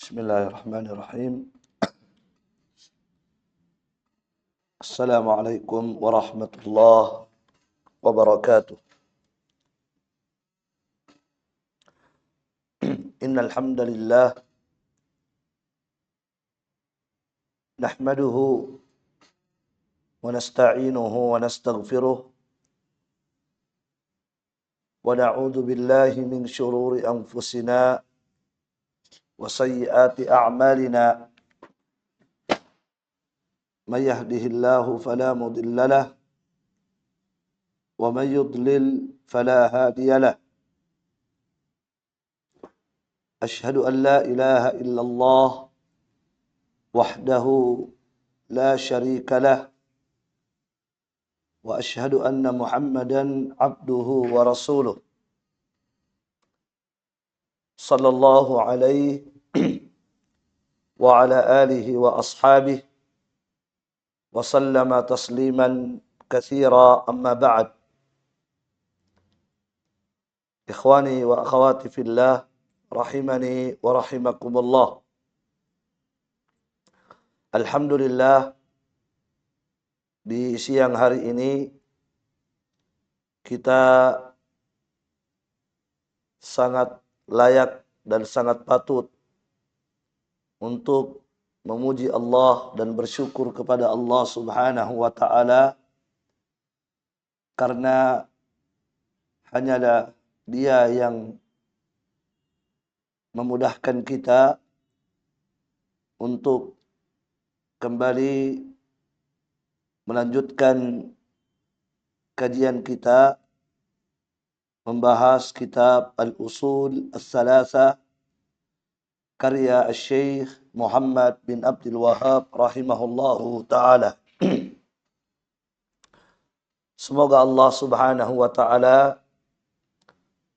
Bismillahirrahmanirrahim. Assalamualaikum warahmatullahi wabarakatuh. Innal hamdalillah nahmaduhu wa nasta'inuhu wa nastaghfiruh wa na'udzu billahi min shururi anfusina wa sayyiati a'malina. Man yahdihillahu fala mudilla lahu wa man yudlil fala hadiya lahu. Ashhadu an la ilaha illallah wahdahu la syarika lah wa ashhadu anna Muhammadan abduhu wa rasuluh sallallahu alaihi wa ala alihi wa ashabihi wa sallama tasliman katsira, amma ba'd. Ikhwani wa akhwati fillah, rahimani wa rahimakumullah. Alhamdulillah, di siang hari ini kita sangat layak dan sangat patut untuk memuji Allah dan bersyukur kepada Allah Subhanahu wa taala, karena hanyalah Dia yang memudahkan kita untuk kembali melanjutkan kajian kita membahas kitab Al-Usul As-Salasa karya Syekh Muhammad bin Abdul Wahhab rahimahullahu taala. Semoga Allah Subhanahu wa taala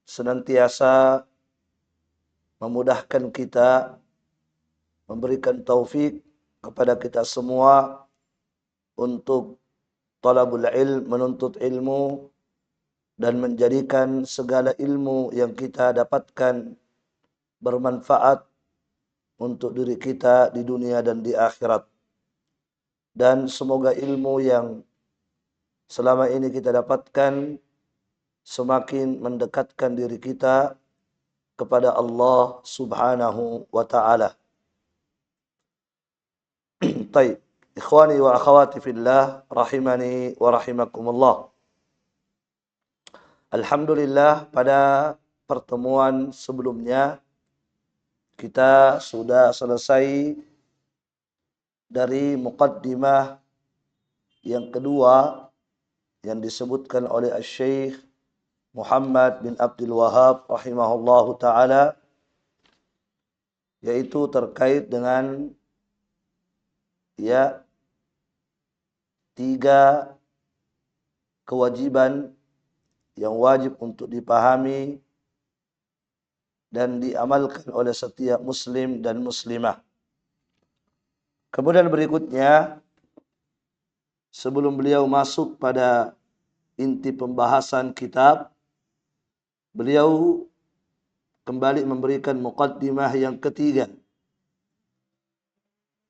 senantiasa memudahkan kita, memberikan taufik kepada kita semua untuk talabul ilm, menuntut ilmu, dan menjadikan segala ilmu yang kita dapatkan bermanfaat untuk diri kita di dunia dan di akhirat. Dan semoga ilmu yang selama ini kita dapatkan semakin mendekatkan diri kita kepada Allah Subhanahu wa taala. Baik, ikhwani wa akhwati fillah, rahimani wa rahimakumullah. Alhamdulillah, pada pertemuan sebelumnya kita sudah selesai dari muqaddimah yang kedua yang disebutkan oleh Syekh Muhammad bin Abdul Wahhab rahimahullahu taala, yaitu terkait dengan tiga kewajiban yang wajib untuk dipahami dan diamalkan oleh setiap muslim dan muslimah. Kemudian berikutnya, sebelum beliau masuk pada inti pembahasan kitab, beliau kembali memberikan muqaddimah yang ketiga.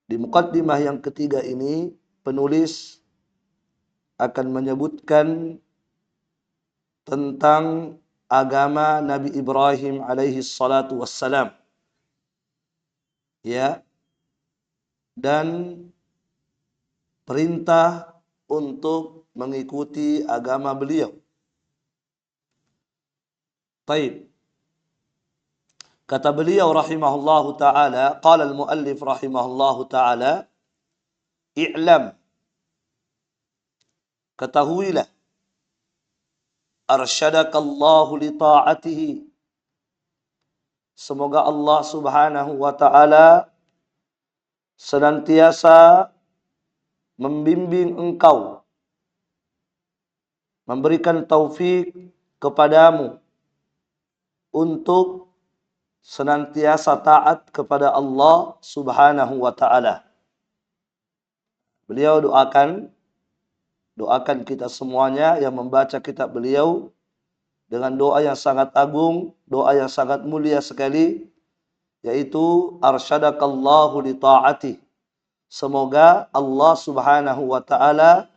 Di muqaddimah yang ketiga ini, penulis akan menyebutkan tentang agama Nabi Ibrahim alaihi salatu wassalam, dan perintah untuk mengikuti agama beliau. Baik. Kata beliau rahimahullahu ta'ala, qala al-muallif rahimahullahu ta'ala, i'lam, ketahuilah, arsyadakallahu li ta'atihi, semoga Allah Subhanahu wa ta'ala senantiasa membimbing engkau, memberikan taufik kepadamu untuk senantiasa taat kepada Allah Subhanahu wa ta'ala. Beliau doakan kita semuanya yang membaca kitab beliau dengan doa yang sangat agung, doa yang sangat mulia sekali, yaitu arsyadakallahu li ta'atih. Semoga Allah Subhanahu wa taala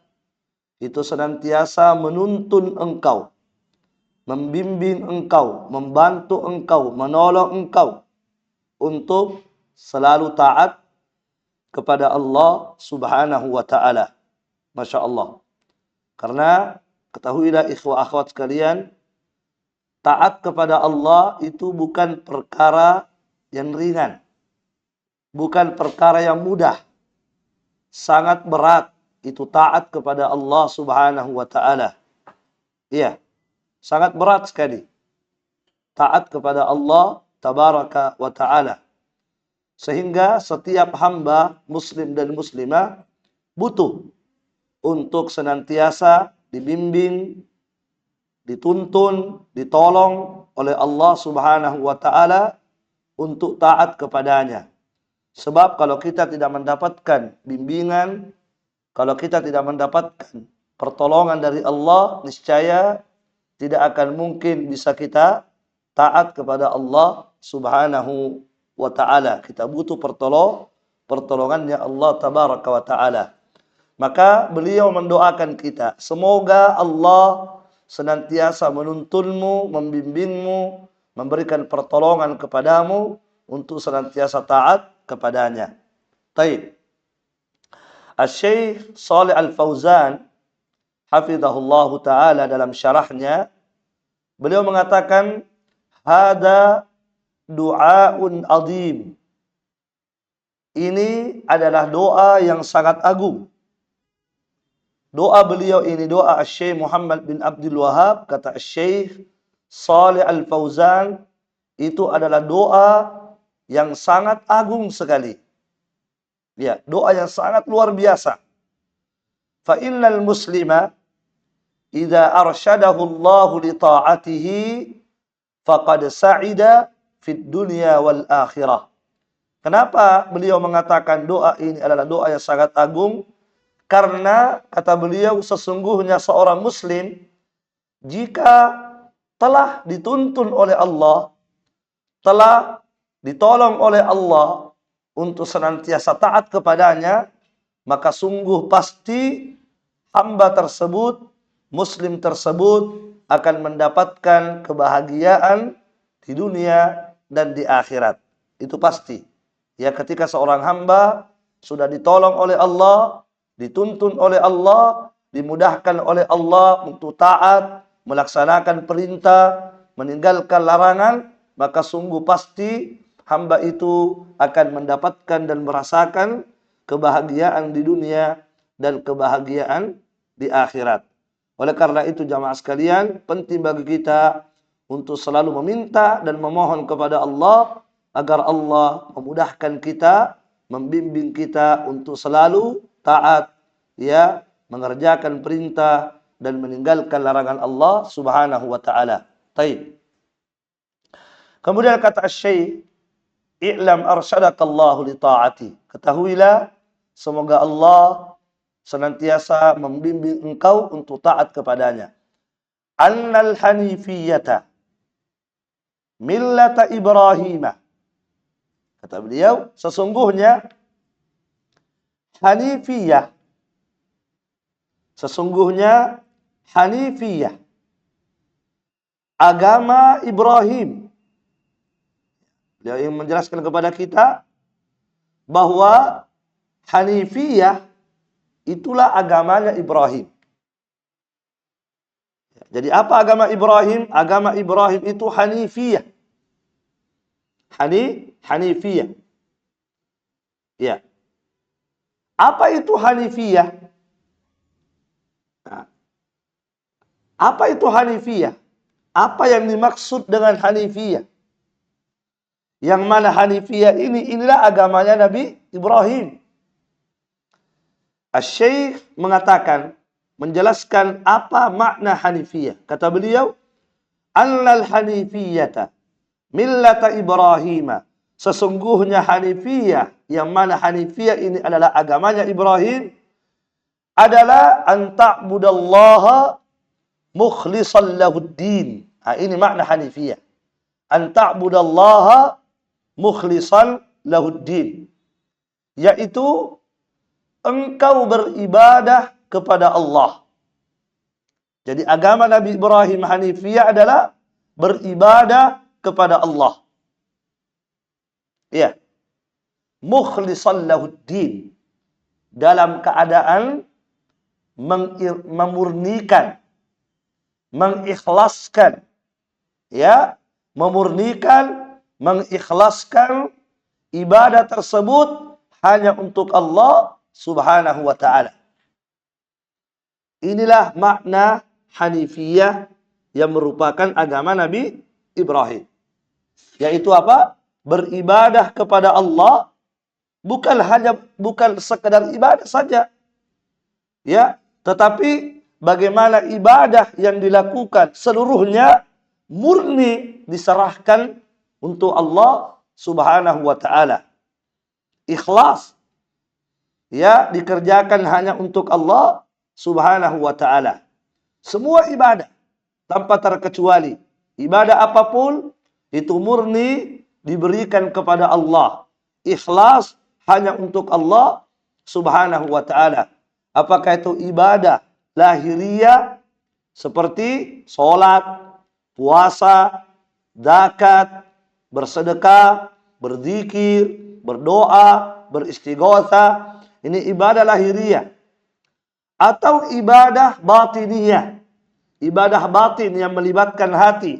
itu senantiasa menuntun engkau, membimbing engkau, membantu engkau, menolong engkau untuk selalu taat kepada Allah Subhanahu wa taala. Masya Allah. Karena ketahuilah ikhwah akhwat sekalian, taat kepada Allah itu bukan perkara yang ringan. Bukan perkara yang mudah. Sangat berat itu taat kepada Allah Subhanahu wa taala. Iya, sangat berat sekali. Taat kepada Allah Tabaraka wa taala. Sehingga setiap hamba muslim dan muslimah butuh untuk senantiasa dibimbing, dituntun, ditolong oleh Allah Subhanahu wa taala untuk taat kepadanya. Sebab kalau kita tidak mendapatkan bimbingan, kalau kita tidak mendapatkan pertolongan dari Allah, niscaya tidak akan mungkin bisa kita taat kepada Allah Subhanahu wa taala. Kita butuh pertolongannya Allah Tabaraka wa taala. Maka beliau mendoakan kita, semoga Allah senantiasa menuntunmu, membimbingmu, memberikan pertolongan kepadamu untuk senantiasa taat kepadanya. Taib. Asy-Syaikh Shalih Al-Fauzan hafizahullahu taala dalam syarahnya beliau mengatakan hada du'aun azim. Ini adalah doa yang sangat agung. Doa beliau ini doa Asy-Syaikh Muhammad bin Abdul Wahhab, kata Asy-Syaikh Shalih Al-Fauzan, itu adalah doa yang sangat agung sekali. Ya, doa yang sangat luar biasa. Fa innal muslima idza arsyadahu Allah li ta'atihi faqad sa'ida fid dunya wal akhirah. Kenapa beliau mengatakan doa ini adalah doa yang sangat agung? Karena kata beliau sesungguhnya seorang muslim jika telah dituntun oleh Allah, telah ditolong oleh Allah untuk senantiasa taat kepadanya, maka sungguh pasti hamba tersebut, muslim tersebut akan mendapatkan kebahagiaan di dunia dan di akhirat. Itu pasti. Ya, ketika seorang hamba sudah ditolong oleh Allah, dituntun oleh Allah, dimudahkan oleh Allah untuk taat, melaksanakan perintah, meninggalkan larangan, maka sungguh pasti hamba itu akan mendapatkan dan merasakan kebahagiaan di dunia dan kebahagiaan di akhirat. Oleh karena itu jamaah sekalian, penting bagi kita untuk selalu meminta dan memohon kepada Allah agar Allah memudahkan kita, membimbing kita untuk selalu taat, ya, mengerjakan perintah dan meninggalkan larangan Allah Subhanahu wa taala. Taib. Kemudian kata Syekh, i'lam arsyadakallahu li ta'ati. Ketahuilah semoga Allah senantiasa membimbing engkau untuk taat kepadanya. Annal hanifiyata millata Ibrahim. Kata beliau, sesungguhnya hanifiyah, sesungguhnya hanifiyah, agama Ibrahim. Beliau ingin menjelaskan kepada kita bahwa hanifiyah itulah agamanya Ibrahim. Jadi apa agama Ibrahim? Agama Ibrahim itu hanifiyah. Hanifiyah. Ya. Apa itu hanifiyah? Nah, apa itu hanifiyah? Apa yang dimaksud dengan hanifiyah? Yang mana hanifiyah inilah agamanya Nabi Ibrahim. Asy-Syaikh mengatakan, menjelaskan apa makna hanifiyah. Kata beliau, annal hanifiyata millata Ibrahim. Sesungguhnya hanifiyah, yang mana hanifiyah ini adalah agamanya Ibrahim, adalah an ta'budallaha mukhlishan lahuddin. Ini makna hanifiyah. An ta'budallaha mukhlishan lahuddin, yaitu engkau beribadah kepada Allah. Jadi agama Nabi Ibrahim Hanifiyah adalah beribadah kepada Allah. Ya. Mukhlishan lahuddin, dalam keadaan memurnikan, mengikhlaskan, ya, memurnikan, mengikhlaskan ibadah tersebut hanya untuk Allah Subhanahu wa ta'ala. Inilah makna Hanifiyah yang merupakan agama Nabi Ibrahim. Yaitu apa? Beribadah kepada Allah bukan sekadar ibadah saja. Ya, tetapi bagaimana ibadah yang dilakukan seluruhnya murni diserahkan untuk Allah Subhanahu wa ta'ala. Ikhlas. Ya, dikerjakan hanya untuk Allah Subhanahu wa ta'ala. Semua ibadah tanpa terkecuali, ibadah apapun itu murni diberikan kepada Allah. Ikhlas hanya untuk Allah Subhanahu wa ta'ala. Apakah itu ibadah lahiriah seperti sholat, puasa, zakat, bersedekah, berzikir, berdoa, beristighotsah. Ini ibadah lahiriah. Atau ibadah batiniyah, ibadah batin yang melibatkan hati,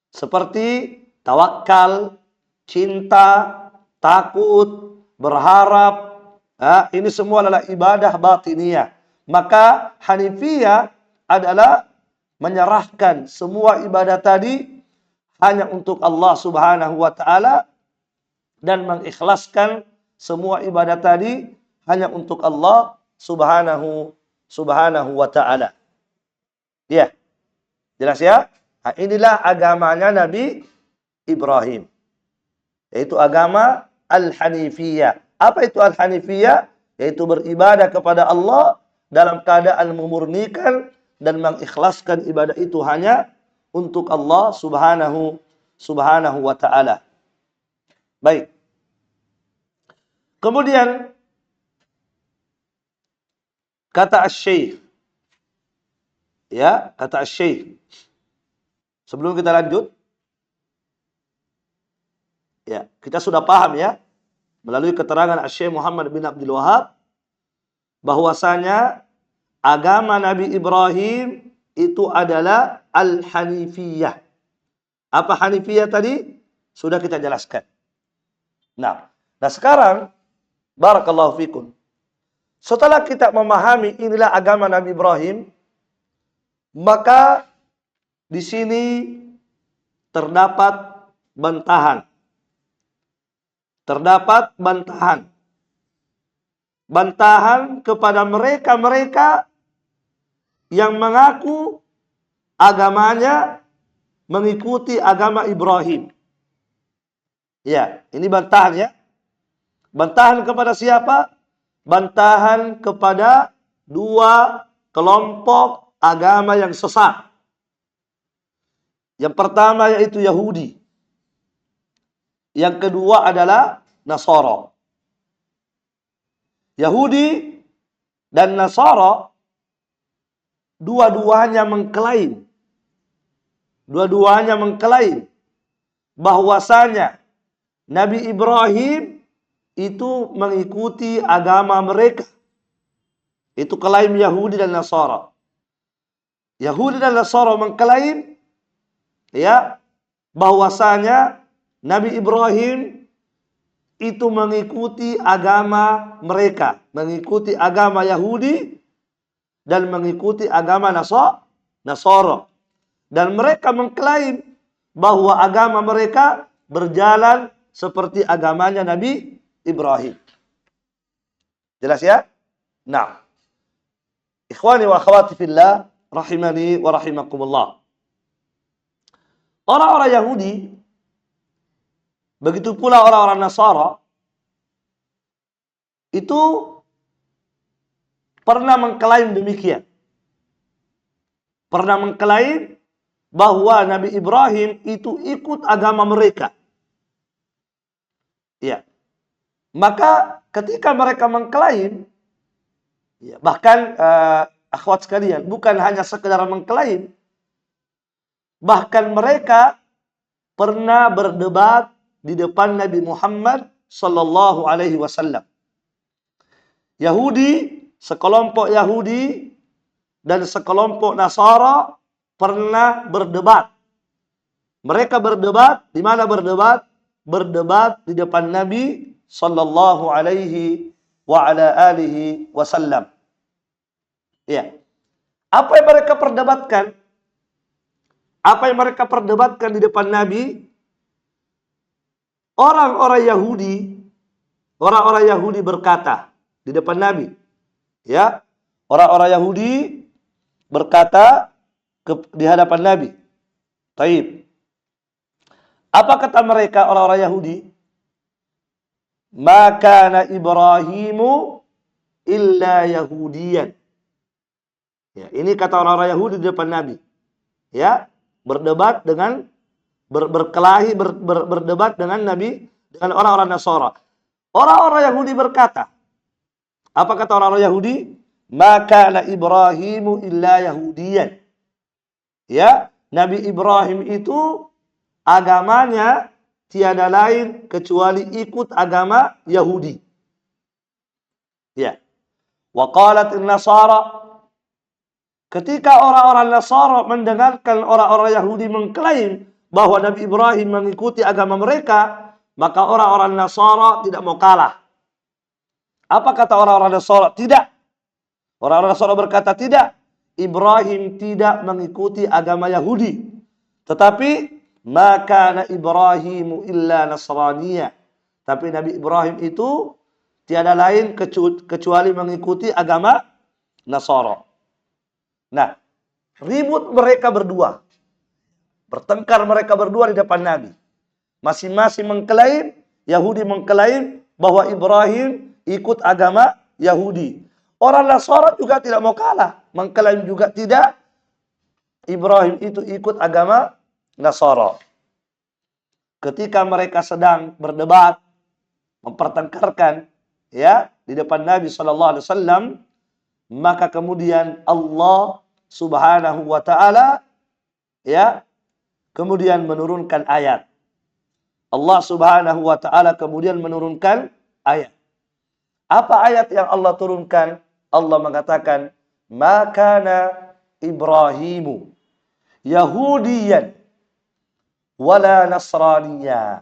seperti tawakal, cinta, takut, berharap. Ini semua adalah ibadah batiniyah. Maka Hanifiyah adalah menyerahkan semua ibadah tadi hanya untuk Allah Subhanahu wa ta'ala, dan mengikhlaskan semua ibadah tadi hanya untuk Allah Subhanahu wa ta'ala. Ya, jelas ya? Nah, inilah agamanya Nabi Ibrahim, yaitu agama Al-Hanifiyah. Apa itu Al-Hanifiyah? Yaitu beribadah kepada Allah dalam keadaan memurnikan dan mengikhlaskan ibadah itu hanya untuk Allah Subhanahu wa ta'ala. Baik. Kemudian kata Asy-Syaikh, ya, kata Asy-Syaikh. Sebelum kita lanjut, ya, kita sudah paham ya melalui keterangan Asy-Syaikh Muhammad bin Abdul Wahhab bahwasanya agama Nabi Ibrahim itu adalah Al-Hanifiyah. Apa Hanifiyah tadi? Sudah kita jelaskan. Nah sekarang barakallahu fikum. Setelah kita memahami inilah agama Nabi Ibrahim, maka di sini terdapat bantahan. Terdapat bantahan. Bantahan kepada mereka-mereka yang mengaku agamanya mengikuti agama Ibrahim. Ya, ini bantahan ya. Bantahan kepada siapa? Bantahan kepada dua kelompok agama yang sesat. Yang pertama yaitu Yahudi. Yang kedua adalah Nasara. Yahudi dan Nasara dua-duanya mengklaim bahwasanya Nabi Ibrahim itu mengikuti agama mereka. Itu klaim Yahudi dan Nasara. Yahudi dan Nasara mengklaim ya bahwasanya Nabi Ibrahim itu mengikuti agama mereka, mengikuti agama Yahudi dan mengikuti agama Nasara. Dan mereka mengklaim bahwa agama mereka berjalan seperti agamanya Nabi Ibrahim. Jelas ya? Nah, ikhwani wa akhwati fillah, rahimani wa rahimakumullah. Orang-orang Yahudi, begitu pula orang-orang Nasara, itu pernah mengklaim demikian. Pernah mengklaim bahwa Nabi Ibrahim itu ikut agama mereka. Ya. Maka ketika mereka mengklaim, ya, bahkan akhwat sekalian, bukan hanya sekedar mengklaim, bahkan mereka pernah berdebat di depan Nabi Muhammad sallallahu alaihi wasallam. Yahudi, sekelompok Yahudi dan sekelompok Nasara pernah berdebat. Mereka berdebat, di mana berdebat? Berdebat di depan Nabi sallallahu alaihi wa ala alihi wasallam. Ya. Apa yang mereka perdebatkan? Apa yang mereka perdebatkan di depan Nabi? Orang-orang Yahudi berkata di depan Nabi. Ya. Orang-orang Yahudi berkata di hadapan Nabi. Taib. Apa kata mereka orang-orang Yahudi? Maka kana Ibrahimu illa Yahudiyan. Ya, ini kata orang-orang Yahudi di depan Nabi. Ya, berdebat dengan berkelahi berdebat dengan Nabi, dengan orang-orang Nasara. Orang-orang Yahudi berkata, apa kata orang-orang Yahudi? Maka kana Ibrahimu illa Yahudiyan. Ya, Nabi Ibrahim itu agamanya tiada lain kecuali ikut agama Yahudi. Ya. Wa qalat an-Nasara, ketika orang-orang Nasara mendengarkan orang-orang Yahudi mengklaim bahwa Nabi Ibrahim mengikuti agama mereka, maka orang-orang Nasara tidak mau kalah. Apa kata orang-orang Nasara? Tidak. Orang-orang Nasara berkata tidak. Ibrahim tidak mengikuti agama Yahudi. Tetapi maka Ibrahimu illa Nasraniyah. Tapi Nabi Ibrahim itu tiada lain kecuali mengikuti agama Nasara. Nah, ribut mereka berdua. Bertengkar mereka berdua di depan Nabi. Masing-masing mengklaim, Yahudi mengklaim bahwa Ibrahim ikut agama Yahudi. Orang Nasara juga tidak mau kalah. Mengklaim juga tidak. Ibrahim itu ikut agama Nasara. Ketika mereka sedang berdebat, mempertengkarkan, ya, di depan Nabi SAW, maka kemudian Allah Subhanahu wa taala, ya, kemudian menurunkan ayat. Allah Subhanahu wa taala kemudian menurunkan ayat. Apa ayat yang Allah turunkan? Allah mengatakan, "Maka Ibrahimu Yahudiyan wala Nasraniya."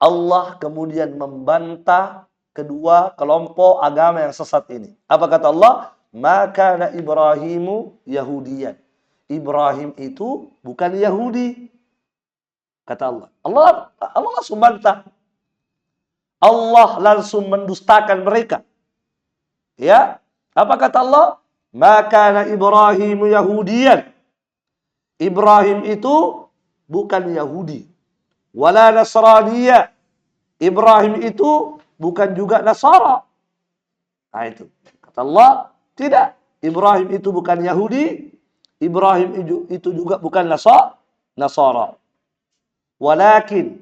Allah kemudian membantah kedua kelompok agama yang sesat ini. Apa kata Allah? Maka Ibrahimu Yahudiyan. Ibrahim itu bukan Yahudi. Kata Allah. Allah langsung bantah. Allah langsung mendustakan mereka. Ya. Apa kata Allah? Maka Ibrahimu Yahudiyan. Ibrahim itu bukan Yahudi. Wala Nasraniyah. Ibrahim itu bukan juga Nasara. Nah itu. Kata Allah, tidak. Ibrahim itu bukan Yahudi. Ibrahim itu juga bukan Nasara. Walakin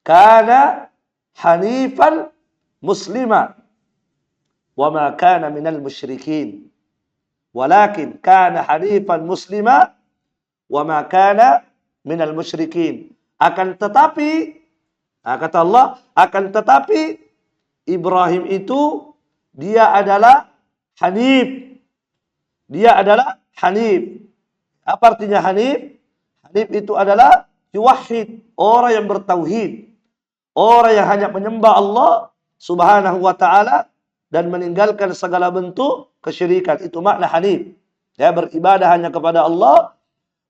kana hanifan muslima. Wa ma kana minal musyrikin. Walakin kana hanifan muslima. Wa ma kana minal musyrikin. Akan tetapi, kata Allah, akan tetapi Ibrahim itu dia adalah hanif. Dia adalah hanif. Apa artinya hanif? Hanif itu adalah yuwahhid, orang yang bertauhid. Orang yang hanya menyembah Allah Subhanahu wa taala dan meninggalkan segala bentuk kesyirikan. Itu makna hanif. Ya, beribadah hanya kepada Allah,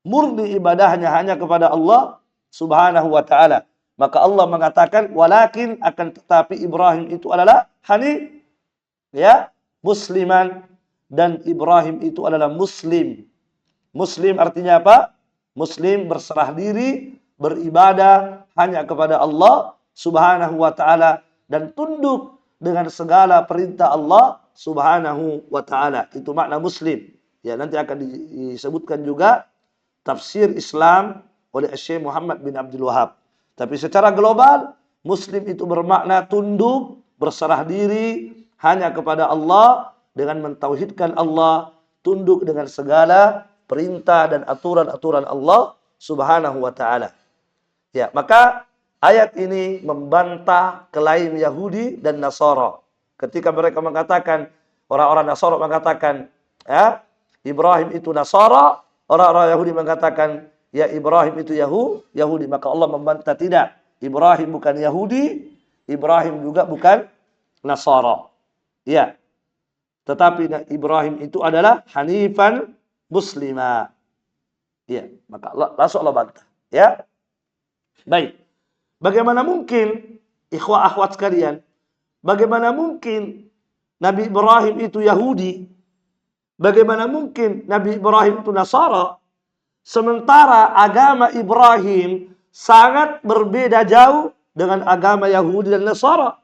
murni ibadahnya hanya kepada Allah Subhanahu wa taala. Maka Allah mengatakan walakin, akan tetapi Ibrahim itu adalah hanif, ya, musliman, dan Ibrahim itu adalah muslim. Muslim artinya apa? Muslim berserah diri, beribadah hanya kepada Allah Subhanahu wa taala dan tunduk dengan segala perintah Allah Subhanahu wa taala. Itu makna muslim. Ya, nanti akan disebutkan juga tafsir Islam oleh Syekh Muhammad bin Abdul Wahab. Tapi secara global, Muslim itu bermakna tunduk, berserah diri hanya kepada Allah dengan mentauhidkan Allah, tunduk dengan segala perintah dan aturan-aturan Allah Subhanahu wa taala. Ya, maka ayat ini membantah klaim Yahudi dan Nasara. Ketika mereka mengatakan, orang-orang Nasara mengatakan, ya, Ibrahim itu Nasara, orang-orang Yahudi mengatakan, ya Ibrahim itu Yahudi. Maka Allah membantah, tidak. Ibrahim bukan Yahudi, Ibrahim juga bukan Nasara. Ya. Tetapi Ibrahim itu adalah hanifan muslimah. Ya, maka langsung Allah bantah. Ya. Baik. Bagaimana mungkin, ikhwah akhwat sekalian, bagaimana mungkin Nabi Ibrahim itu Yahudi? Bagaimana mungkin Nabi Ibrahim itu Nasara? Sementara agama Ibrahim sangat berbeda jauh dengan agama Yahudi dan Nasara.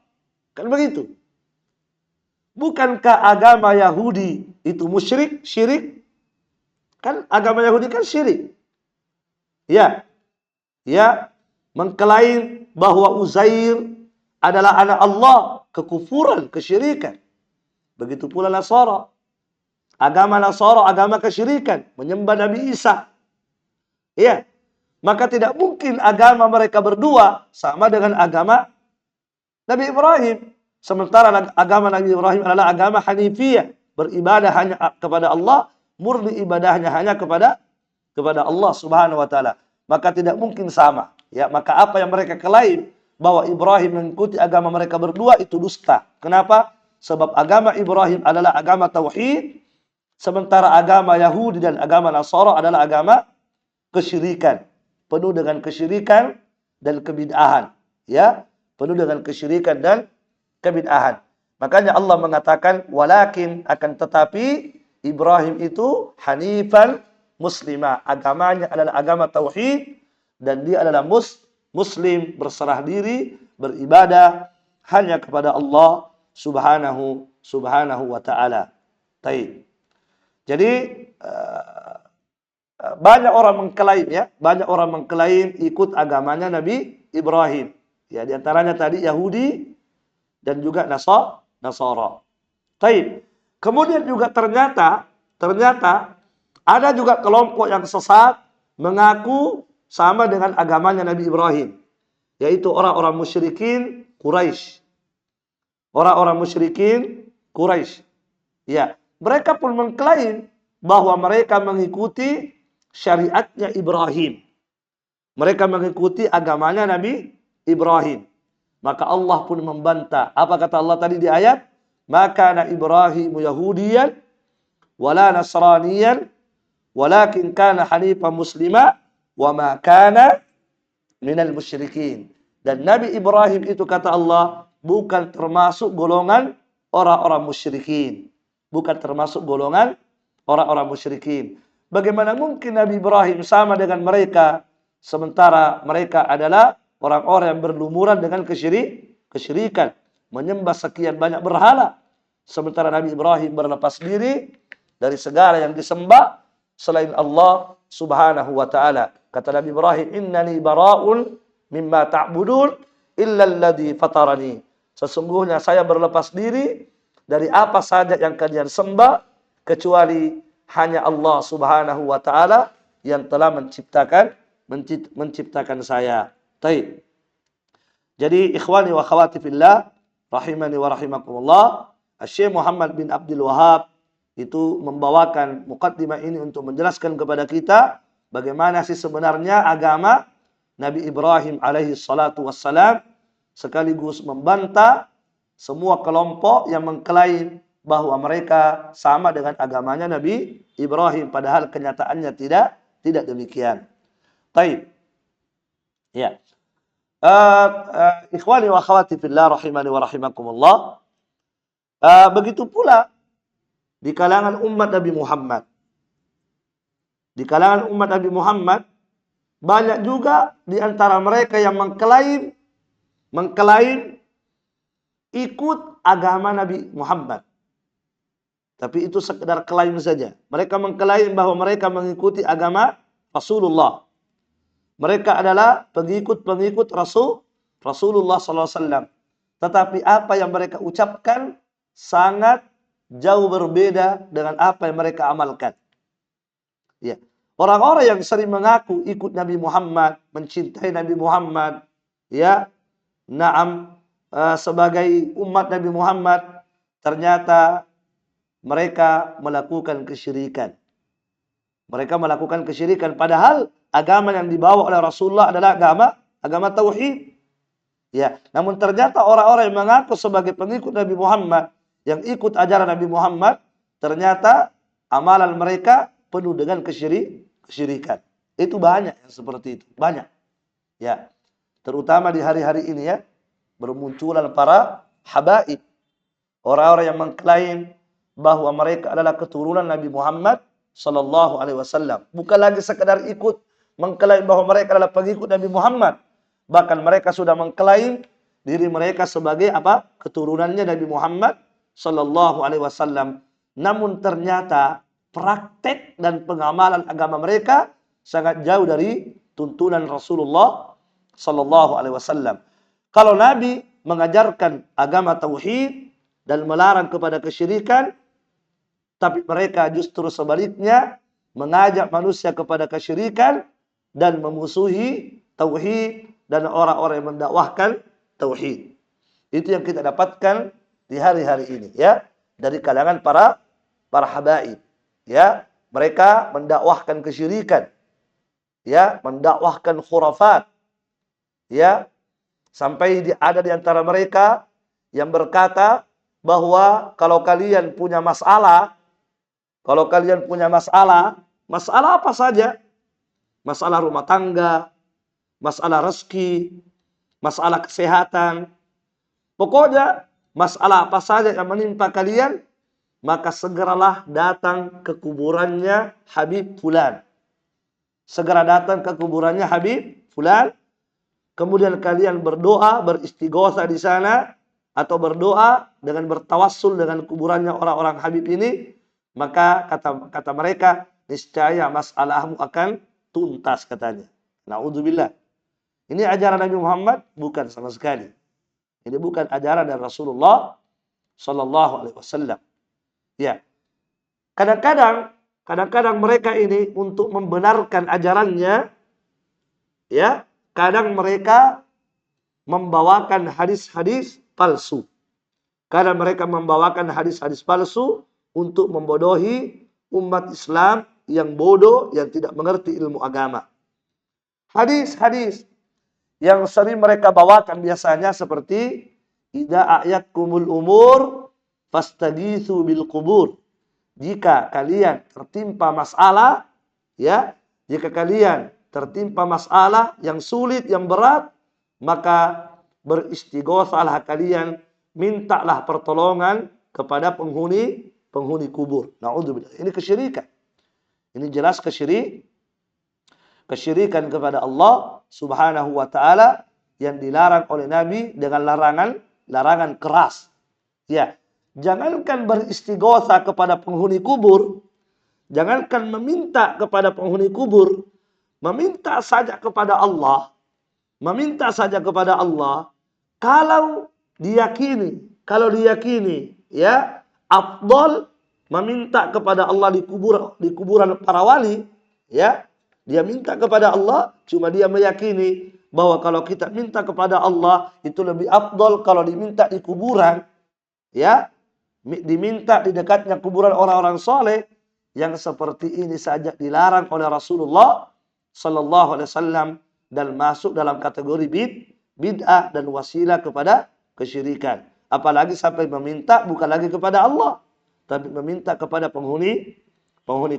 Kan begitu? Bukankah agama Yahudi itu musyrik, syirik? Kan agama Yahudi kan syirik. Ya. Ya, mengklaim bahwa Uzair adalah anak Allah, kekufuran, kesyirikan. Begitu pula Nasara. Agama Nasara, agama kesyirikan, menyembah Nabi Isa. Ya. Maka tidak mungkin agama mereka berdua sama dengan agama Nabi Ibrahim. Sementara agama Nabi Ibrahim adalah agama Hanifiyah, beribadah hanya kepada Allah, murni ibadahnya hanya kepada Allah Subhanahu wa taala. Maka tidak mungkin sama. Ya, maka apa yang mereka klaim bahwa Ibrahim mengikuti agama mereka berdua itu dusta. Kenapa? Sebab agama Ibrahim adalah agama tauhid, sementara agama Yahudi dan agama Nasara adalah agama kesyirikan. Penuh dengan kesyirikan dan kebid'ahan. Ya, penuh dengan kesyirikan dan kebid'ahan. Makanya Allah mengatakan, walakin, akan tetapi Ibrahim itu hanifan muslimah. Agamanya adalah agama tauhid dan dia adalah muslim, berserah diri, beribadah hanya kepada Allah subhanahu wa ta'ala. Taib. Jadi banyak orang mengklaim, ya, banyak orang mengklaim ikut agamanya Nabi Ibrahim. Ya, di antaranya tadi Yahudi dan juga Nasara. Taib. Kemudian juga ternyata ada juga kelompok yang sesat mengaku sama dengan agamanya Nabi Ibrahim, yaitu orang-orang musyrikin Quraisy. Orang-orang musyrikin Quraisy. Ya, mereka pun mengklaim bahwa mereka mengikuti syariatnya Ibrahim. Mereka mengikuti agamanya Nabi Ibrahim. Maka Allah pun membantah. Apa kata Allah tadi di ayat? Maka kana Ibrahim Yahudiyan wala Nasraniyan walakin kana hanifan muslima wa ma kana minal musyrikin. Dan Nabi Ibrahim itu kata Allah bukan termasuk golongan orang-orang musyrikin. Bukan termasuk golongan orang-orang musyrikin. Bagaimana mungkin Nabi Ibrahim sama dengan mereka, sementara mereka adalah orang-orang yang berlumuran dengan kesyirikan, menyembah sekian banyak berhala. Sementara Nabi Ibrahim berlepas diri dari segala yang disembah selain Allah Subhanahu wa taala. Kata Nabi Ibrahim, "Innani bara'un mimma ta'budun illa alladhi fatarani." Sesungguhnya saya berlepas diri dari apa saja yang kalian sembah kecuali hanya Allah Subhanahu wa taala yang telah menciptakan saya. Taib. Jadi ikhwani wa akhwati fillah rahimani wa rahimakumullah, Syekh Muhammad bin Abdul Wahhab itu membawakan muqaddimah ini untuk menjelaskan kepada kita bagaimana sih sebenarnya agama Nabi Ibrahim alaihi salatu wassalam, sekaligus membantah semua kelompok yang mengklaim bahwa mereka sama dengan agamanya Nabi Ibrahim, padahal kenyataannya tidak demikian. Taib. Ya. Ikhwani wa akhwati fillah rahimani wa rahimakumullah. Begitu pula di kalangan umat Nabi Muhammad. Di kalangan umat Nabi Muhammad banyak juga di antara mereka yang mengklaim ikut agama Nabi Muhammad. Tapi itu sekedar klaim saja. Mereka mengklaim bahwa mereka mengikuti agama Rasulullah. Mereka adalah pengikut Rasulullah SAW. Tetapi apa yang mereka ucapkan sangat jauh berbeda dengan apa yang mereka amalkan. Ya. Orang-orang yang sering mengaku ikut Nabi Muhammad, mencintai Nabi Muhammad, ya, sebagai umat Nabi Muhammad, ternyata mereka melakukan kesyirikan. Mereka melakukan kesyirikan padahal agama yang dibawa oleh Rasulullah adalah agama tauhid. Ya, namun ternyata orang-orang yang mengaku sebagai pengikut Nabi Muhammad, yang ikut ajaran Nabi Muhammad, ternyata amalan mereka penuh dengan kesyirikan. Itu banyak yang seperti itu, banyak. Ya, terutama di hari-hari ini ya, bermunculan para habaib, orang-orang yang mengklaim bahwa mereka adalah keturunan Nabi Muhammad Sallallahu Alaihi Wasallam. Bukan lagi sekadar ikut mengklaim bahwa mereka adalah pengikut Nabi Muhammad, bahkan mereka sudah mengklaim diri mereka sebagai apa? Keturunannya Nabi Muhammad Sallallahu Alaihi Wasallam. Namun ternyata praktek dan pengamalan agama mereka sangat jauh dari tuntunan Rasulullah Sallallahu Alaihi Wasallam. Kalau Nabi mengajarkan agama tauhid dan melarang kepada kesyirikan, tapi mereka justru sebaliknya mengajak manusia kepada kesyirikan dan memusuhi tauhid dan orang-orang yang mendakwahkan tauhid. Itu yang kita dapatkan di hari-hari ini ya, dari kalangan para habaib. Ya, mereka mendakwahkan kesyirikan. Ya, mendakwahkan khurafat. Ya, sampai ada di antara mereka yang berkata bahwa kalau kalian punya masalah, masalah apa saja, masalah rumah tangga, masalah rezeki, masalah kesehatan, pokoknya masalah apa saja yang menimpa kalian, maka segeralah datang ke kuburannya Habib Fulan. Segera datang ke kuburannya Habib Fulan. Kemudian kalian berdoa, beristighosa di sana, atau berdoa dengan bertawassul dengan kuburannya orang-orang Habib ini, maka kata mereka, niscaya masalahmu akan tuntas katanya. Na'udzubillah. Ini ajaran Nabi Muhammad? Bukan sama sekali. Ini bukan ajaran dari Rasulullah Sallallahu Alaihi Wasallam. Ya, kadang-kadang mereka ini untuk membenarkan ajarannya, ya, kadang mereka membawakan hadis-hadis palsu. Kadang mereka membawakan hadis-hadis palsu untuk membodohi umat Islam yang bodoh, yang tidak mengerti ilmu agama. Hadis-hadis yang sering mereka bawakan biasanya seperti idza a'yatkumul umur fastagitsu bil qubur. Jika kalian tertimpa masalah, ya, jika kalian tertimpa masalah yang sulit, yang berat, maka beristighosalah kalian, mintalah pertolongan kepada penghuni kubur. Na'udzubillah. Ini kesyirikan. Ini jelas kesyirikan kepada Allah Subhanahu wa taala yang dilarang oleh Nabi dengan larangan keras. Ya, jangankan beristighosa kepada penghuni kubur, jangankan meminta kepada penghuni kubur, meminta saja kepada Allah. Meminta saja kepada Allah kalau diyakini, ya, afdal meminta kepada Allah di kuburan para wali, ya. Dia minta kepada Allah, cuma dia meyakini bahwa kalau kita minta kepada Allah itu lebih afdal kalau diminta di kuburan, ya. Diminta di dekatnya kuburan orang-orang soleh, yang seperti ini saja dilarang oleh Rasulullah Sallallahu Alaihi Wasallam dan masuk dalam kategori bid'ah dan wasilah kepada kesyirikan. Apalagi sampai meminta bukan lagi kepada Allah, tapi meminta kepada penghuni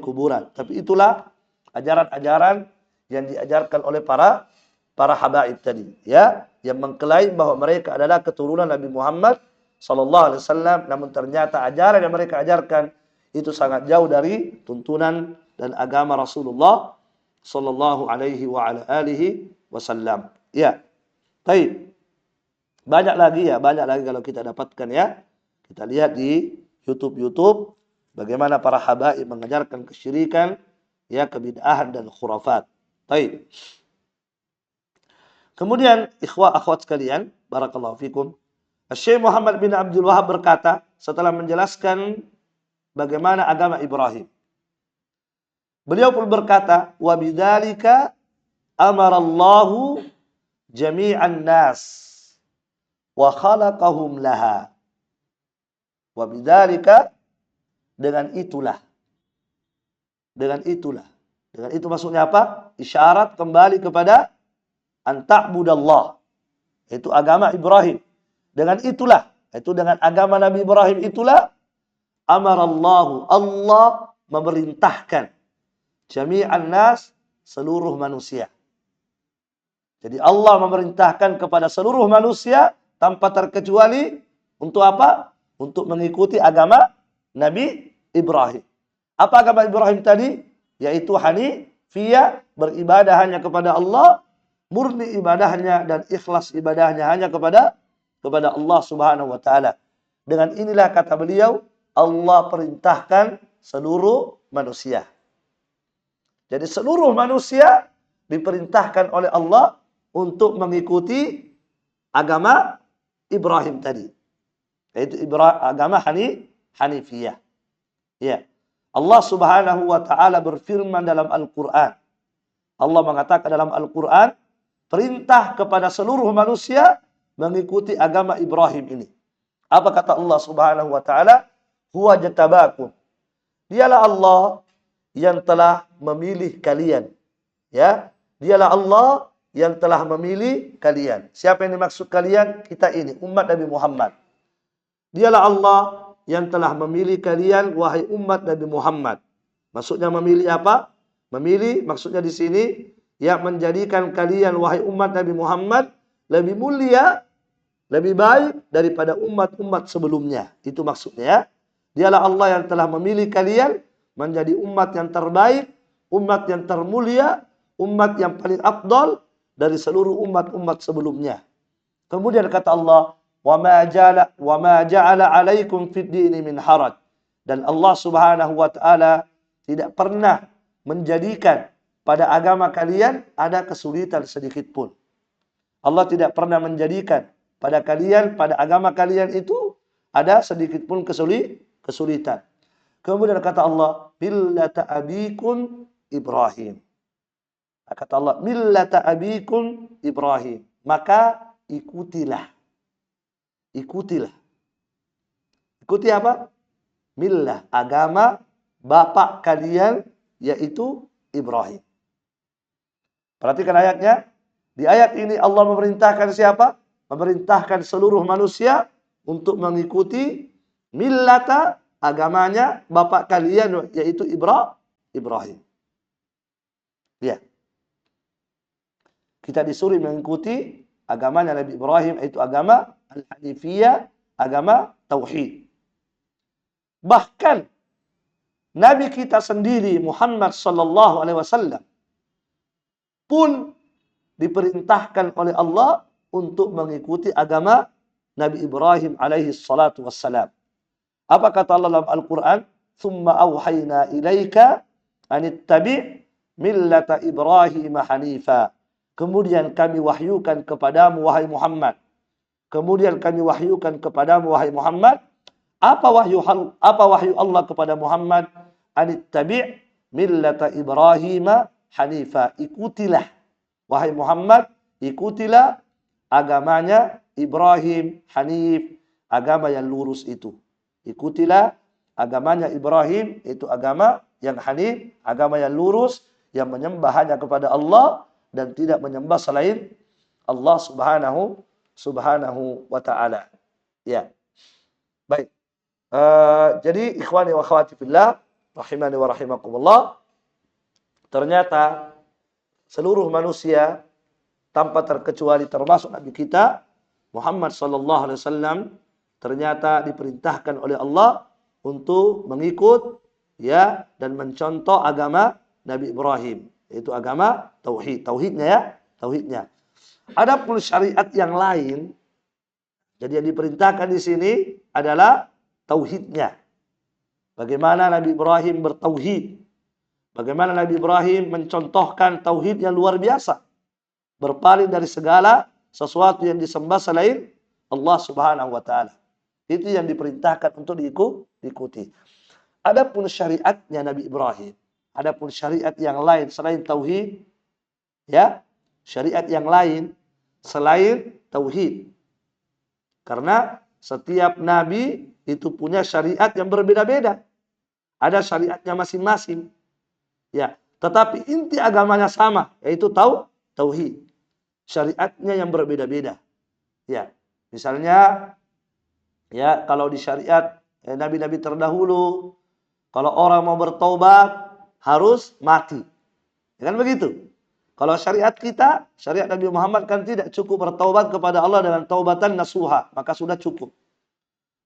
kuburan. Tapi itulah ajaran-ajaran yang diajarkan oleh para habaib tadi, ya, yang mengklaim bahwa mereka adalah keturunan Nabi Muhammad Sallallahu Alaihi Wasallam, namun ternyata ajaran yang mereka ajarkan itu sangat jauh dari tuntunan dan agama Rasulullah Sallallahu Alaihi Wasallam. Ya, baik. Banyak lagi kalau kita dapatkan ya. Kita lihat di YouTube bagaimana para habaib mengajarkan kesyirikan, ya, kebid'ahan dan khurafat. Baik. Kemudian ikhwah akhwat sekalian, barakallahu fikum. Syekh Muhammad bin Abdul Wahab berkata setelah menjelaskan bagaimana agama Ibrahim. Beliau pun berkata, wa bidzalika amarallahu jami'an nas wa khalaqahum laha. Wa bidzalika, dengan itulah. Dengan itulah. Dengan itu maksudnya apa? Isyarat kembali kepada an ta'budallah. Itu agama Ibrahim. Dengan itulah, itu dengan agama Nabi Ibrahim itulah amarallahu, Allah memerintahkan jami'an nas, seluruh manusia. Jadi Allah memerintahkan kepada seluruh manusia tanpa terkecuali untuk apa? Untuk mengikuti agama Nabi Ibrahim. Apa agama Ibrahim tadi? Yaitu hanifiyah, beribadah hanya kepada Allah, murni ibadahnya dan ikhlas ibadahnya hanya kepada Allah Subhanahu wa taala. Dengan inilah kata beliau, Allah perintahkan seluruh manusia. Jadi seluruh manusia diperintahkan oleh Allah untuk mengikuti agama Ibrahim tadi. Yaitu agama hanifiyah. Ya. Allah Subhanahu wa taala berfirman dalam Al-Qur'an. Allah mengatakan dalam Al-Qur'an, perintah kepada seluruh manusia mengikuti agama Ibrahim ini. Apa kata Allah Subhanahu wa taala? Huwa jatabakum. Dialah Allah yang telah memilih kalian. Ya, dialah Allah yang telah memilih kalian. Siapa yang dimaksud kalian? Kita ini, umat Nabi Muhammad. Dialah Allah yang telah memilih kalian, wahai umat Nabi Muhammad. Maksudnya memilih apa? Memilih maksudnya di sini yang menjadikan kalian, wahai umat Nabi Muhammad, lebih mulia, lebih baik daripada umat-umat sebelumnya. Itu maksudnya. Dialah Allah yang telah memilih kalian menjadi umat yang terbaik, umat yang termulia, umat yang paling afdal dari seluruh umat-umat sebelumnya. Kemudian kata Allah, wa ma ja'ala 'alaikum fid dini min haraj. Dan Allah Subhanahu wa taala tidak pernah menjadikan pada agama kalian ada kesulitan sedikit pun. Allah tidak pernah menjadikan pada kalian, pada agama kalian itu ada sedikit pun kesulitan. Kemudian kata Allah, millata abikum Ibrahim. Kata Allah, millata abikum Ibrahim. Maka ikutilah. Ikutilah. Ikuti apa? Millah, agama bapak kalian, yaitu Ibrahim. Perhatikan ayatnya. Di ayat ini Allah memerintahkan siapa? Memerintahkan seluruh manusia untuk mengikuti millata, agamanya bapak kalian, yaitu Ibrahim. Ya. Kita disuruh mengikuti agamanya Nabi Ibrahim, yaitu agama Al-Hanifiyah, agama Tauhid. Bahkan Nabi kita sendiri Muhammad sallallahu alaihi wasallam pun diperintahkan oleh Allah untuk mengikuti agama Nabi Ibrahim alaihi salatu wassalam. Apa kata Allah dalam Al-Quran? Thumma awhayna ilaika anittabi' millata Ibrahim hanifa. Kemudian kami wahyukan kepadamu, wahai Muhammad. Kemudian kami wahyukan kepadamu, wahai Muhammad. Apa wahyu Allah kepada Muhammad? Anittabi' millata Ibrahim hanifa. Ikutilah, wahai Muhammad, ikutilah agamanya Ibrahim Hanif, agama yang lurus itu. Ikutilah agamanya Ibrahim, itu agama yang Hanif, agama yang lurus, yang menyembah hanya kepada Allah dan tidak menyembah selain Allah subhanahu wa ta'ala. Ya. Baik. Jadi ikhwani wa akhwati fillah, rahimani wa rahimakumullah, ternyata seluruh manusia tanpa terkecuali termasuk Nabi kita Muhammad sallallahu alaihi wasallam ternyata diperintahkan oleh Allah untuk mengikut ya dan mencontoh agama Nabi Ibrahim, yaitu agama tauhidnya. Adapun syariat yang lain, jadi yang diperintahkan di sini adalah tauhidnya. Bagaimana Nabi Ibrahim bertauhid, bagaimana Nabi Ibrahim mencontohkan tauhid yang luar biasa. berpaling dari segala sesuatu yang disembah selain Allah Subhanahu wa taala. Itu yang diperintahkan untuk diikuti. Adapun syariatnya Nabi Ibrahim, adapun syariat yang lain selain tauhid, ya, syariat yang lain selain tauhid. Karena setiap nabi itu punya syariat yang berbeda-beda. Ada syariatnya masing-masing. Ya, tetapi inti agamanya sama, yaitu tauhid. Syariatnya yang berbeda-beda. Ya. Misalnya ya, kalau di syariat nabi-nabi terdahulu, kalau orang mau bertaubat harus mati. Ya kan begitu? Kalau syariat kita, syariat Nabi Muhammad kan tidak cukup bertaubat kepada Allah dengan taubatan nasuha, maka sudah cukup.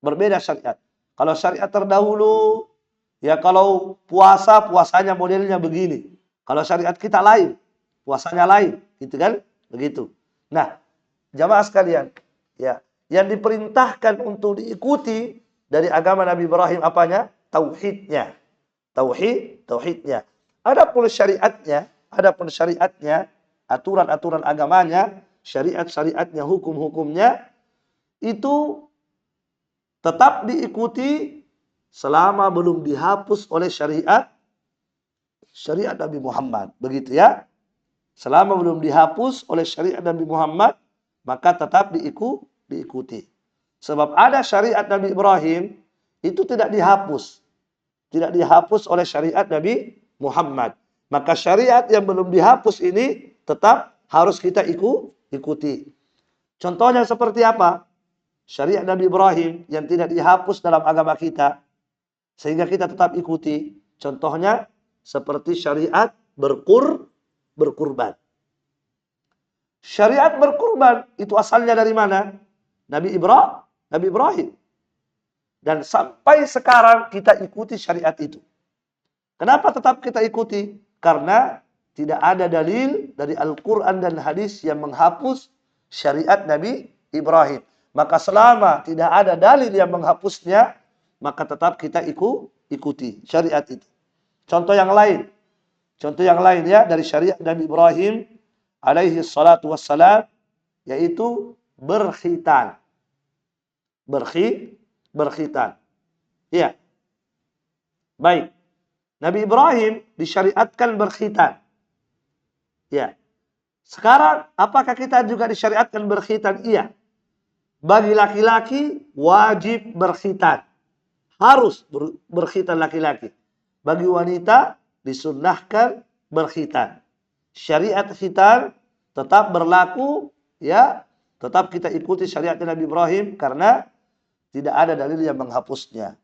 Berbeda syariat. Kalau syariat terdahulu, ya kalau puasanya modelnya begini. Kalau syariat kita lain, puasanya lain, gitu kan? Begitu. Nah, jamaah sekalian, ya, yang diperintahkan untuk diikuti dari agama Nabi Ibrahim apanya? Tauhidnya. Tauhidnya. Adapun syariatnya, aturan-aturan agamanya, syariatnya, hukum-hukumnya itu tetap diikuti selama belum dihapus oleh syariat Nabi Muhammad. Begitu ya. Selama belum dihapus oleh syariat Nabi Muhammad, maka tetap diikuti. Sebab ada syariat Nabi Ibrahim itu tidak dihapus. Tidak dihapus oleh syariat Nabi Muhammad. Maka syariat yang belum dihapus ini tetap harus kita ikuti. Contohnya seperti apa? Syariat Nabi Ibrahim yang tidak dihapus dalam agama kita, sehingga kita tetap ikuti. Contohnya seperti syariat berkurban. Syariat berkurban itu asalnya dari mana? Nabi Ibrahim. Dan sampai sekarang kita ikuti syariat itu. Kenapa tetap kita ikuti? Karena tidak ada dalil dari Al-Quran dan hadis yang menghapus syariat Nabi Ibrahim. Maka selama tidak ada dalil yang menghapusnya, maka tetap kita ikuti syariat itu. Contoh yang lain ya dari syariat Nabi Ibrahim alaihi salatu wassalam, yaitu berkhitan. Berkhitan. Iya. Baik. Nabi Ibrahim disyariatkan berkhitan. Ya. Sekarang apakah kita juga disyariatkan berkhitan? Iya. Bagi laki-laki wajib berkhitan. Harus berkhitan laki-laki. Bagi wanita disunnahkan berkhitan. Syariat khitan tetap berlaku, ya. Tetap kita ikuti syariat Nabi Ibrahim karena tidak ada dalil yang menghapusnya.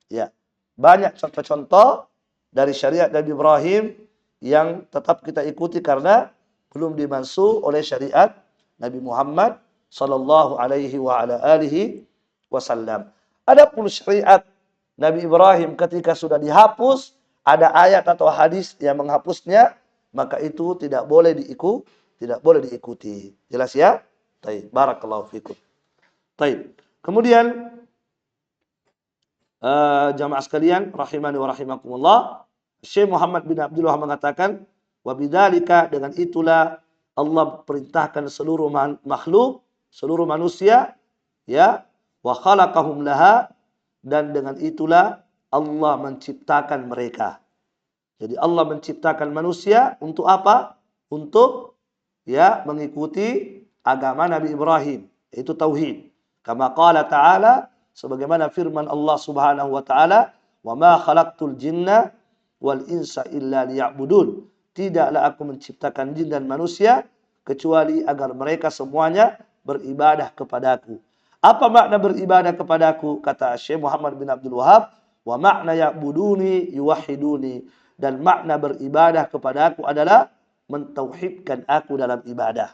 Ya. Banyak contoh-contoh dari syariat Nabi Ibrahim yang tetap kita ikuti karena belum dimansuh oleh syariat Nabi Muhammad sallallahu alaihi wa ala alihi wasallam. Adapun syariat Nabi Ibrahim ketika sudah dihapus, ada ayat atau hadis yang menghapusnya, maka itu tidak boleh diikuti. Jelas ya? Baik, barakallahu fikum. Baik. Kemudian jamaah sekalian rahimani wa rahimakumullah, Syekh Muhammad bin Abdul Wahab mengatakan, wa bidzalika, dengan itulah Allah perintahkan seluruh makhluk, seluruh manusia, ya, wa khalaqahum laha, dan dengan itulah Allah menciptakan mereka. Jadi Allah menciptakan manusia untuk apa? Untuk, ya, mengikuti agama Nabi Ibrahim, yaitu tauhid. Kama qala ta'ala, sebagaimana firman Allah Subhanahu wa taala, "Wa ma khalaqtul jinna wal insa illa liya'budun." Tidaklah aku menciptakan jin dan manusia kecuali agar mereka semuanya beribadah kepadaku. Apa makna beribadah kepadaku? Kata Syekh Muhammad bin Abdul Wahab, wa makna ya'buduni yuwahhiduni, dan makna beribadah kepadaku adalah mentauhidkan aku dalam ibadah.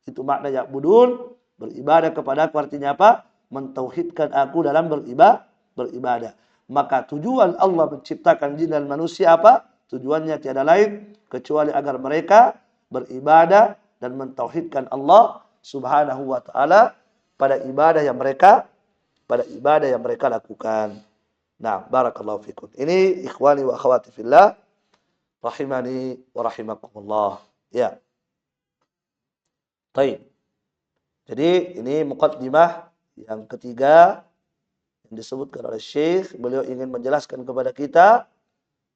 Itu makna ya'budun, beribadah kepadaku artinya apa? Mentauhidkan aku dalam beribadah. Maka tujuan Allah menciptakan jin dan manusia apa? Tujuannya tiada lain kecuali agar mereka beribadah dan mentauhidkan Allah Subhanahu wa taala pada ibadah yang mereka lakukan. Nah, barakallahu fikum. Ini ikhwani wa akhwati fillah rahimani wa rahimakumullah. Ya. Baik. Jadi ini muqaddimah yang ketiga yang disebutkan oleh Syekh. Beliau ingin menjelaskan kepada kita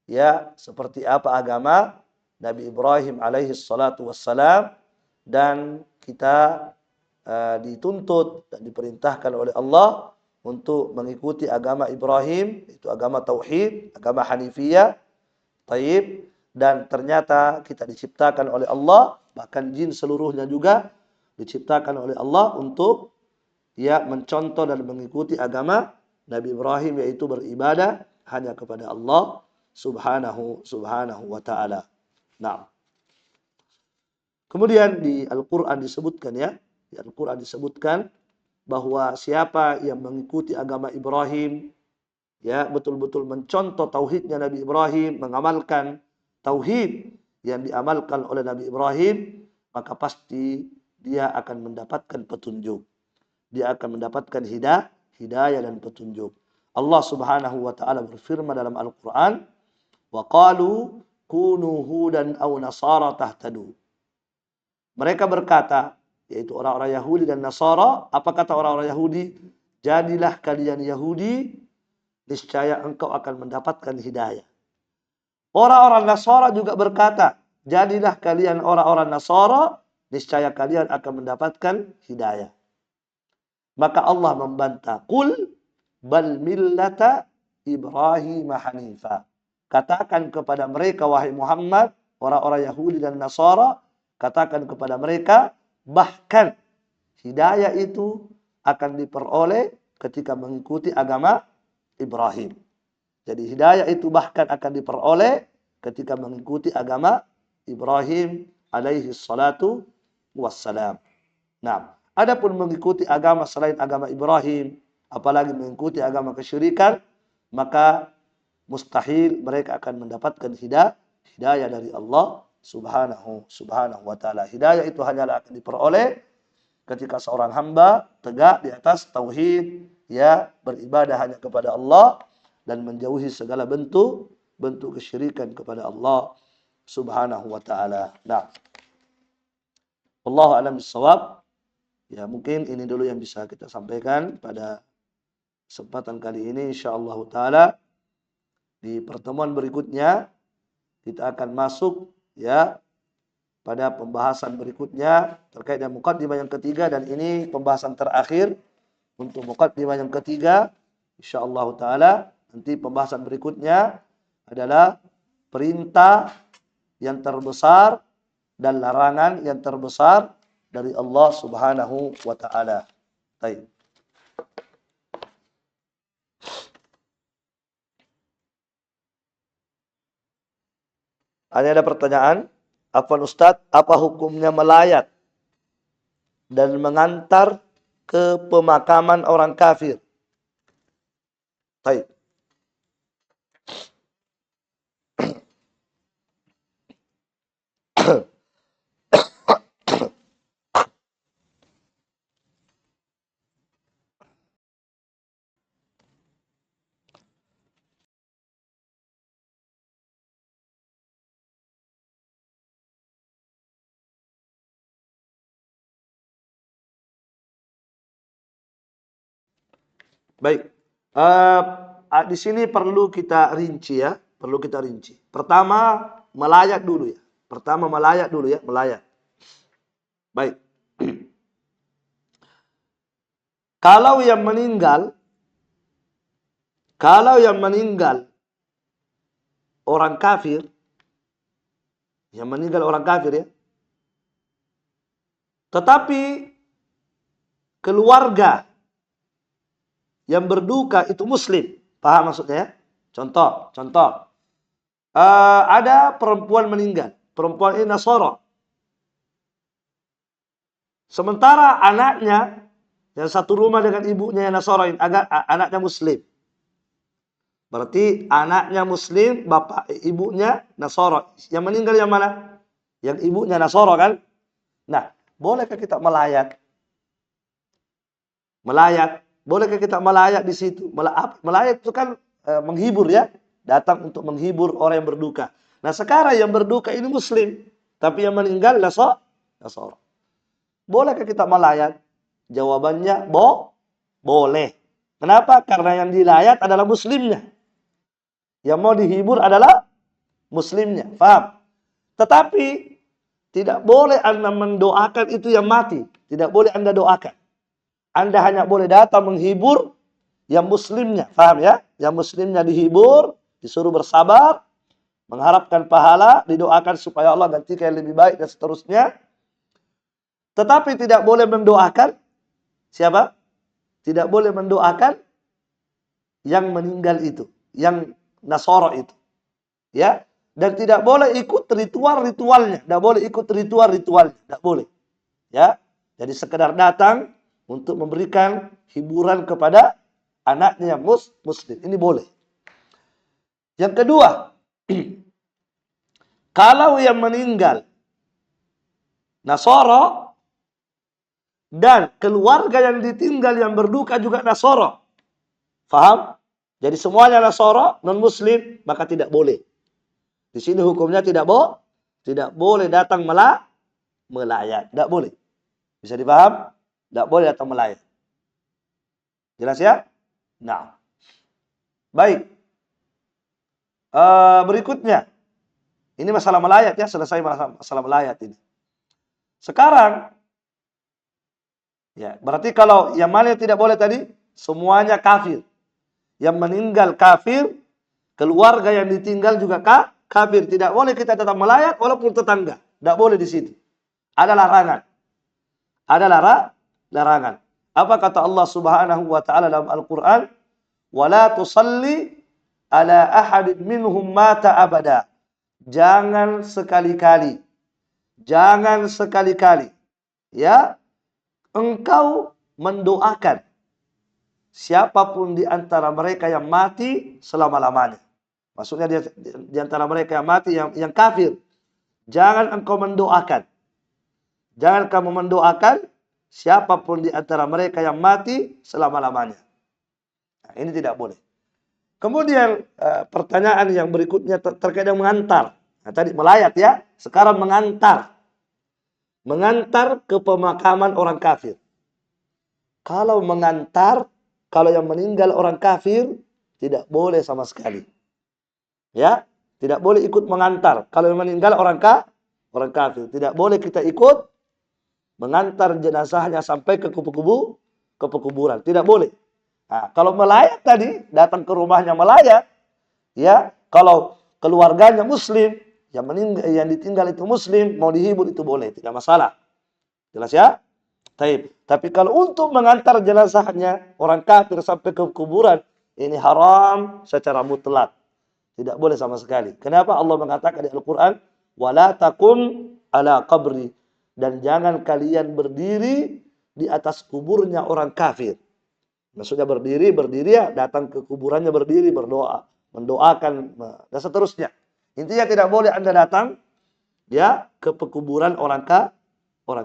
ya seperti apa agama Nabi Ibrahim alaihi salatu wassalam, dan kita dituntut dan diperintahkan oleh Allah untuk mengikuti agama Ibrahim, itu agama tauhid, agama Hanifiyah. Taib. Dan ternyata kita diciptakan oleh Allah, bahkan jin seluruhnya juga diciptakan oleh Allah untuk ya mencontoh dan mengikuti agama Nabi Ibrahim, yaitu beribadah hanya kepada Allah subhanahu wa ta'ala. Nah, kemudian di Al-Quran disebutkan ya, di Al-Quran disebutkan bahwa siapa yang mengikuti agama Ibrahim, ya betul-betul mencontoh tauhidnya Nabi Ibrahim, mengamalkan tauhid yang diamalkan oleh Nabi Ibrahim, maka pasti dia akan mendapatkan petunjuk. Dia akan mendapatkan hidayah dan petunjuk. Allah Subhanahu wa taala berfirman dalam Al-Qur'an, "Wa qalu kunu hudan aw nasara tahtadu." Mereka berkata, yaitu orang-orang Yahudi dan Nasara, apa kata orang-orang Yahudi? Jadilah kalian Yahudi, niscaya engkau akan mendapatkan hidayah. Orang-orang Nasara juga berkata, jadilah kalian orang-orang Nasara, niscaya kalian akan mendapatkan hidayah. Maka Allah membantah, qul bal millata Ibrahim hanifa. Katakan kepada mereka, wahai Muhammad, orang-orang Yahudi dan Nasara, katakan kepada mereka, bahkan hidayah itu akan diperoleh ketika mengikuti agama Ibrahim. Jadi hidayah itu bahkan akan diperoleh ketika mengikuti agama Ibrahim alaihi salatu wassalam. Nah, adapun mengikuti agama selain agama Ibrahim, apalagi mengikuti agama kesyirikan, maka mustahil mereka akan mendapatkan hidayah dari Allah subhanahu wa ta'ala. Hidayah itu hanyalah akan diperoleh ketika seorang hamba tegak di atas tauhid, ya beribadah hanya kepada Allah dan menjauhi segala bentuk kesyirikan kepada Allah subhanahu wa ta'ala. Nah, Wallahu a'lam bishawab. Ya, mungkin ini dulu yang bisa kita sampaikan pada kesempatan kali ini. Insyaallah ta'ala di pertemuan berikutnya kita akan masuk ya pada pembahasan berikutnya terkait dengan muqaddimah yang ketiga, dan ini pembahasan terakhir untuk muqaddimah yang ketiga. Insyaallah ta'ala nanti pembahasan berikutnya adalah perintah yang terbesar dan larangan yang terbesar dari Allah subhanahu wa ta'ala. Baik. Ada pertanyaan? Afwan Ustadz, apa hukumnya melayat dan mengantar ke pemakaman orang kafir? Baik. Baik. Di sini perlu kita rinci ya, perlu kita rinci. Pertama melayat dulu ya. Pertama melayat dulu ya, melayat. Baik. Kalau yang meninggal orang kafir, ya. Tetapi keluarga yang berduka itu muslim. Paham maksudnya ya? Contoh. Ada perempuan meninggal. Perempuan ini Nasara. Sementara anaknya yang satu rumah dengan ibunya yang Nasara, anaknya muslim. Berarti anaknya muslim, bapak ibunya Nasara. Yang meninggal yang mana? Yang ibunya Nasara kan? Nah, bolehkah kita melayat? Bolehkah kita melayat di situ? Melayat itu kan menghibur ya. Datang untuk menghibur orang yang berduka. Nah sekarang yang berduka ini muslim. Tapi yang meninggal Nasara. Bolehkah kita melayat? Jawabannya boleh. Kenapa? Karena yang dilayat adalah muslimnya. Yang mau dihibur adalah muslimnya. Paham? Tetapi tidak boleh Anda mendoakan itu yang mati. Tidak boleh Anda doakan. Anda hanya boleh datang menghibur yang muslimnya. Paham ya? Yang muslimnya dihibur, disuruh bersabar, mengharapkan pahala, didoakan supaya Allah gantikan yang lebih baik dan seterusnya. Tetapi tidak boleh mendoakan siapa? Tidak boleh mendoakan yang meninggal itu, yang Nasara itu. Ya, dan tidak boleh ikut ritual-ritualnya, tidak boleh ikut ritual-ritualnya, tidak boleh. Ya. Jadi sekedar datang untuk memberikan hiburan kepada anaknya yang muslim. Ini boleh. Yang kedua, kalau yang meninggal Nasara dan keluarga yang ditinggal yang berduka juga Nasara. Faham? Jadi semuanya Nasara, non-muslim, maka tidak boleh. Di sini hukumnya tidak boleh datang melayat. Tidak boleh. Bisa dipaham? Tidak boleh datang melayat. Jelas ya? Nah. Baik. Berikutnya. Ini masalah melayat ya. Selesai masalah melayat ini. Sekarang. Ya, berarti kalau yang mana yang tidak boleh tadi? Semuanya kafir. Yang meninggal kafir. Keluarga yang ditinggal juga kafir. Tidak boleh kita tetap melayat walaupun tetangga. Tidak boleh di situ. Ada larangan. Ada larangan. Apa kata Allah Subhanahu wa taala dalam Al-Qur'an? "Wala tusalli ala ahadin minhum mata abada." Jangan sekali-kali ya engkau mendoakan siapapun di antara mereka yang mati selama-lamanya. Maksudnya di antara mereka yang mati yang kafir. Jangan engkau mendoakan. Jangan kamu mendoakan siapapun di antara mereka yang mati selama-lamanya. Nah, ini tidak boleh. Kemudian pertanyaan yang berikutnya terkait dengan mengantar. Nah, tadi melayat ya, sekarang mengantar. Mengantar ke pemakaman orang kafir. Kalau mengantar, kalau yang meninggal orang kafir, tidak boleh sama sekali. Ya, tidak boleh ikut mengantar. Kalau yang meninggal orang kafir, tidak boleh kita ikut mengantar jenazahnya sampai ke kuburan. Tidak boleh. Nah, kalau melayat tadi, datang ke rumahnya melayat, ya, kalau keluarganya muslim, yang ditinggal itu muslim, mau dihibur itu boleh, tidak masalah. Jelas ya? Tapi kalau untuk mengantar jenazahnya orang kafir sampai ke kuburan, ini haram secara mutlak. Tidak boleh sama sekali. Kenapa Allah mengatakan di Al-Quran, "Wala takum ala qabri." Dan jangan kalian berdiri di atas kuburnya orang kafir. Maksudnya berdiri ya datang ke kuburannya berdiri, berdoa, mendoakan, dan seterusnya. Intinya tidak boleh Anda datang ya ke pekuburan orang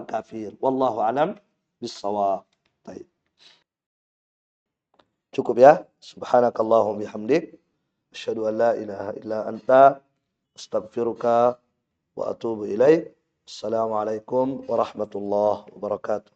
kafir. Wallahu alam bissawab. Baik. Cukup ya. Subhanakallahumma bihamdik, asyhadu an la ilaha illa anta, astaghfiruka wa atubu ilaik. Assalamualaikum warahmatullahi wabarakatuh.